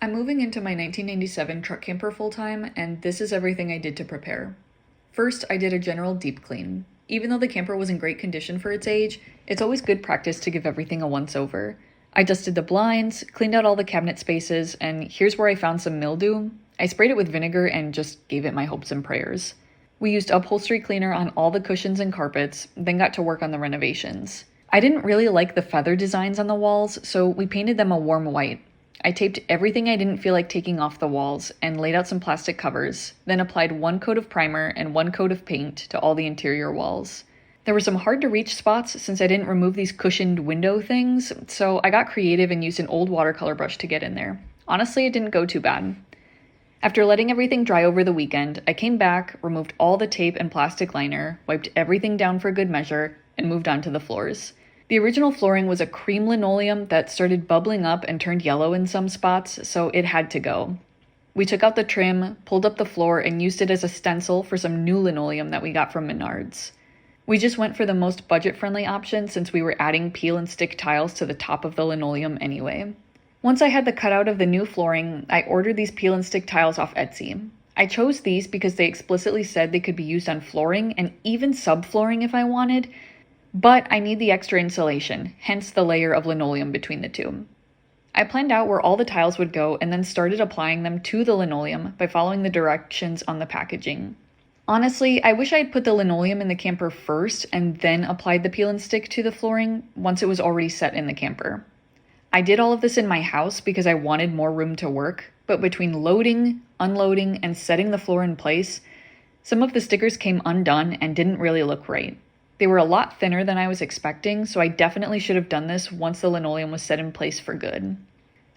I'm moving into my 1997 truck camper full-time, and this is everything I did to prepare. First, I did a general deep clean. Even though the camper was in great condition for its age, it's always good practice to give everything a once-over. I dusted the blinds, cleaned out all the cabinet spaces, and here's where I found some mildew. I sprayed it with vinegar and just gave it my hopes and prayers. We used upholstery cleaner on all the cushions and carpets, then got to work on the renovations. I didn't really like the feather designs on the walls, so we painted them a warm white. I taped everything I didn't feel like taking off the walls and laid out some plastic covers, then applied one coat of primer and one coat of paint to all the interior walls. There were some hard to reach spots since I didn't remove these cushioned window things, so I got creative and used an old watercolor brush to get in there. Honestly, it didn't go too bad. After letting everything dry over the weekend, I came back, removed all the tape and plastic liner, wiped everything down for good measure, and moved on to the floors. The original flooring was a cream linoleum that started bubbling up and turned yellow in some spots, so it had to go. We took out the trim, pulled up the floor, and used it as a stencil for some new linoleum that we got from Menards. We just went for the most budget-friendly option since we were adding peel and stick tiles to the top of the linoleum anyway. Once I had the cutout of the new flooring, I ordered these peel and stick tiles off Etsy. I chose these because they explicitly said they could be used on flooring and even subflooring if I wanted, but I need the extra insulation, hence the layer of linoleum between the two. I planned out where all the tiles would go and then started applying them to the linoleum by following the directions on the packaging. Honestly, I wish I had put the linoleum in the camper first and then applied the peel and stick to the flooring once it was already set in the camper. I did all of this in my house because I wanted more room to work, but between loading, unloading, and setting the floor in place, some of the stickers came undone and didn't really look right. They were a lot thinner than I was expecting, so I definitely should have done this once the linoleum was set in place for good.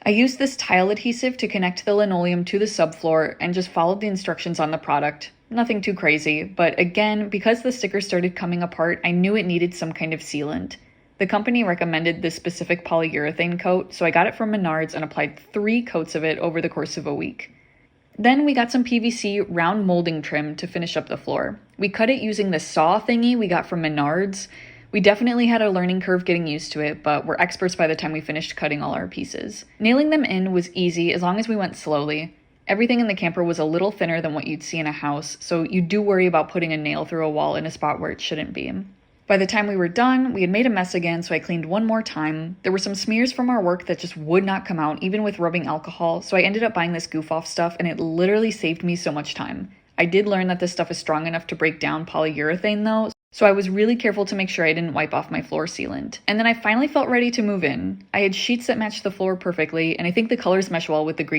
I used this tile adhesive to connect the linoleum to the subfloor and just followed the instructions on the product. Nothing too crazy, but again, because the stickers started coming apart, I knew it needed some kind of sealant. The company recommended this specific polyurethane coat, so I got it from Menards and applied 3 coats of it over the course of a week. Then we got some PVC round molding trim to finish up the floor. We cut it using the saw thingy we got from Menards. We definitely had a learning curve getting used to it, but we're experts by the time we finished cutting all our pieces. Nailing them in was easy as long as we went slowly. Everything in the camper was a little thinner than what you'd see in a house, so you do worry about putting a nail through a wall in a spot where it shouldn't be. By the time we were done, we had made a mess again, so I cleaned one more time. There were some smears from our work that just would not come out, even with rubbing alcohol, so I ended up buying this goof-off stuff, and it literally saved me so much time. I did learn that this stuff is strong enough to break down polyurethane though, so I was really careful to make sure I didn't wipe off my floor sealant. And then I finally felt ready to move in. I had sheets that matched the floor perfectly, and I think the colors mesh well with the green.